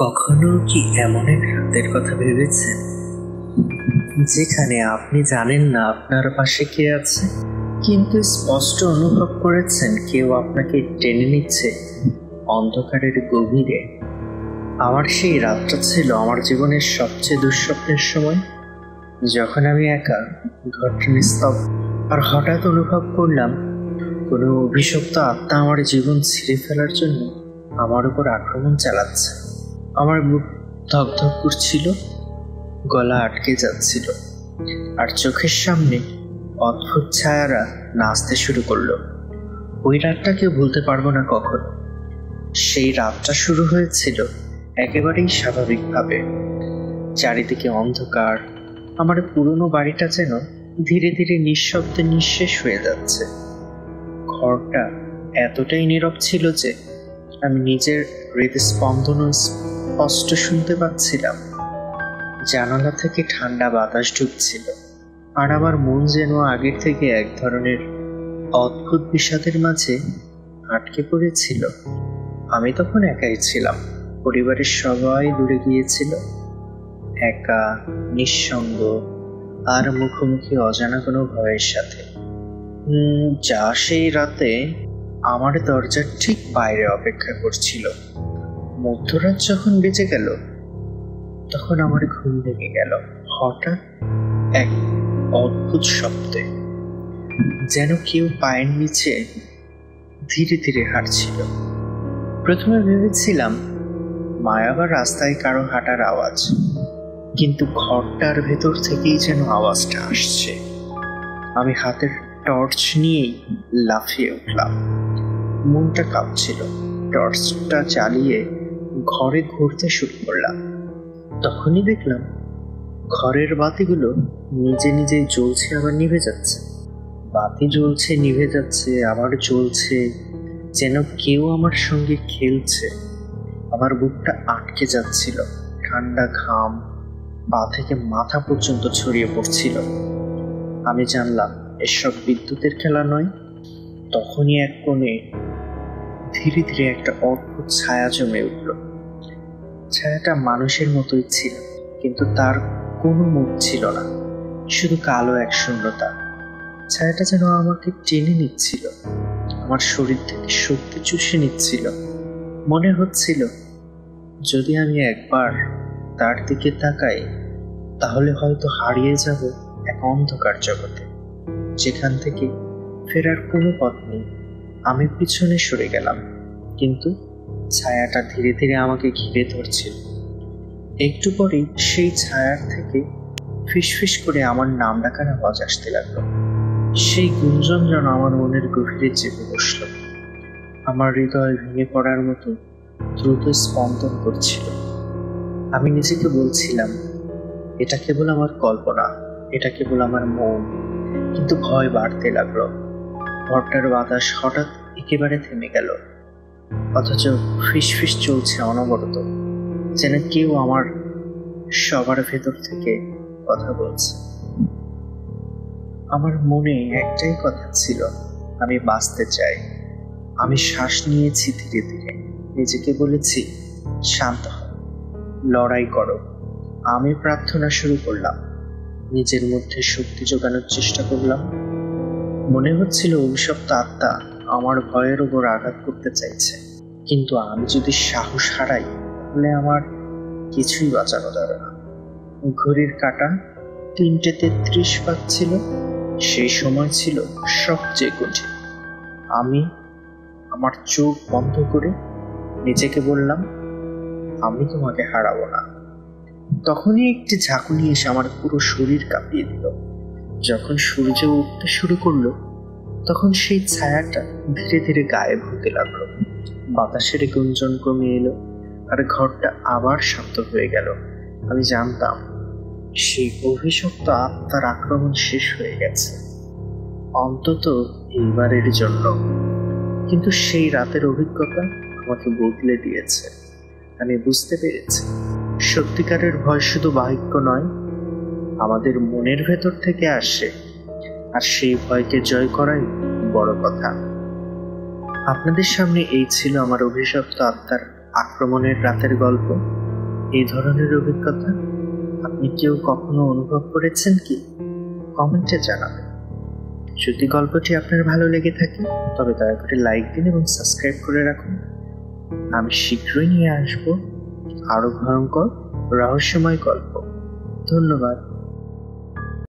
কখনো কি এমন এক রাতের কথা ভেবেছেন যেখানে আপনি জানেন না আপনার পাশে কে আছে, কিন্তু স্পষ্ট অনুভব করেছেন কেউ আপনাকে টেনে নিচ্ছে অন্ধকারের গভীরে? আমার সেই রাতটা ছিল আমার জীবনের সবচেয়ে দুঃস্বপ্নের সময়, যখন আমি একা ঘরটা নিস্তব্ধ, আর হঠাৎ অনুভব করলাম কোনো অভিশপ্ত আত্মা আমার জীবন ছিঁড়ে ফেলার জন্য আমার উপর আক্রমণ চালাচ্ছে। আমার বুক ধকধক করছিল, গলা আটকে যাচ্ছিল, আর চোখের সামনে অদ্ভুত ছায়ারা নাচতে শুরু করলো। ওই রাতটা কেউ ভুলতে পারবো না কখনো। সেই রাতটা শুরু হয়েছিল একেবারেই স্বাভাবিকভাবে। চারিদিকে অন্ধকার, আমার পুরনো বাড়িটা যেন ধীরে ধীরে নিঃশব্দে নিঃশেষ হয়ে যাচ্ছে। ঘরটা এতটাই নীরব ছিল যে আমি নিজের হৃদস্পন্দনও স্পষ্ট শুনতে পাচ্ছিলাম। জানালা থেকে ঠান্ডা বাতাস ঢুকছিল, আর আমার মন যেন আগের থেকে এক ধরনের অদ্ভুত বিষাদের মাঝে আটকে পড়েছিল। আমি তখন একাই ছিলাম, পরিবারের সবাই দূরে গিয়েছিল। একা, নিঃসঙ্গ, আর মুখোমুখি অজানা কোনো ভয়ের সাথে, যা সেই রাতে আমার দরজার ঠিক বাইরে অপেক্ষা করছিল। মধ্যরাত যখন বেজে গেল, তখন আমার ঘুম ভেঙে গেল হঠাৎ এক অদ্ভুত শব্দে, যেন কেউ পায়ের নিচে ধীরে ধীরে হাঁটছিল। প্রথমে ভেবেছিলাম মায়া বা রাস্তায় কারো হাঁটার আওয়াজ, কিন্তু ঘরটার ভেতর থেকেই যেন আওয়াজটা আসছে। আমি হাতের টর্চ নিয়েই লাফিয়ে উঠলাম, মনটা কাঁপছিল। টর্চটা চালিয়ে ঘরে ঘুরতে শুরু করলাম। তখনই দেখলাম ঘরের বাতিগুলো নিজে নিজেই জ্বলছে আবার নিভে যাচ্ছে। বাতি জ্বলছে, নিভে যাচ্ছে, আবার জ্বলছে, যেন কেউ আমার সঙ্গে খেলছে। আমার বুকটা আটকে যাচ্ছিল, ঠান্ডা ঘাম পা থেকে মাথা পর্যন্ত ছড়িয়ে পড়ছিল। আমি জানলাম এসব বিদ্যুতের খেলা নয়। তখনই এক কোণে ধীরে ধীরে একটা অদ্ভুত ছায়া জমে উঠল। ছায়াটা মানুষের মতোই ছিল, কিন্তু তার কোনো মুখ ছিল না, শুধু কালো এক শূন্যতা। ছায়াটা যেন আমাকে টেনে নিচ্ছিল, আমার শরীর থেকে শক্তি চুষে নিচ্ছিল। মনে হচ্ছিল যদি আমি একবার তার দিকে তাকাই, তাহলে হয়তো হারিয়ে যাব এক অন্ধকার জগতে, যেখান থেকে ফেরার কোনো পথ নেই। আমি পিছনে সরে গেলাম, কিন্তু ছায়াটা ধীরে ধীরে আমাকে ঘিরে ধরছিল। একটু পরেই সেই ছায়ার থেকে ফিসফিস করে আমার নাম ডাকার আওয়াজ আসতে লাগলো। সেই গুঞ্জন যেন আমার মনের গভীরে চেপে বসল। আমার হৃদয় ভেঙে পড়ার মতো দ্রুত স্পন্দন করছিল। আমি নিজেকে বলছিলাম, এটা কেবল আমার কল্পনা, এটা কেবল আমার মন। কিন্তু ভয় বাড়তে লাগলো। ঘরটার বাতাস হঠাৎ একেবারে থেমে গেল, অথচ ফিসফিস চলছে অনবরত, যেন কেউ আমার সবার ভেতর থেকে কথা বলছে। আমার মনে একটাই কথা ছিল, আমি বাঁচতে চাই। আমি শ্বাস নিয়েছি ধীরে ধীরে, নিজেকে বলেছি শান্ত হও, লড়াই করো। আমি প্রার্থনা শুরু করলাম, নিজের মধ্যে শক্তি জোগানোর চেষ্টা করলাম। মনে হচ্ছিল অভিশপ্ত আত্মা আমার ভয়ের উপর আঘাত করতে চাইছে, কিন্তু আমি যদি সাহস হারাই, তাহলে আমার কিছুই বাঁচানো যাবে না। ঘড়ির কাঁটা 3:33 বাজছিল। সেই সময় ছিল সবচেয়ে কঠিন। আমি আমার চোখ বন্ধ করে নিজেকে বললাম, আমি তোমাকে হারাবো না। তখনই একটি ঝাঁকুনি এসে আমার পুরো শরীর কাঁপিয়ে দিল। যখন সূর্য উঠতে শুরু করলো, তখন সেই ছায়াটা ধীরে ধীরে গায়েব হতে লাগলো। বাতাসের গুঞ্জন কমে এলো, আর ঘরটা আবার শান্ত হয়ে গেল। আমি জানতাম সেই অভিশপ্ত আত্মার আক্রমণ শেষ হয়ে গেছে, অন্তত এইবারের জন্য। কিন্তু সেই রাতের অভিজ্ঞতা আমাকে বদলে দিয়েছে। আমি বুঝতে পেরেছি সত্যিকারের ভয় শুধু বাহিক্য নয়, আমাদের মনের ভেতর থেকে আসে, আর সেই ভয়কে জয় করাই বড় কথা। আপনাদের সামনে এই ছিল আমার অভিশপ্ত আত্মার আক্রমণের রাতের গল্প। এই ধরনের অভিজ্ঞতা আপনি কেউ কখনো অনুভব করেছেন কি? কমেন্টে জানাবেন। যদি গল্পটি আপনার ভালো লেগে থাকে তবে দয়া করে লাইক দিন এবং সাবস্ক্রাইব করে রাখুন। আমি শীঘ্রই নিয়ে আসবো আরো ভয়ঙ্কর রহস্যময় গল্প। ধন্যবাদ।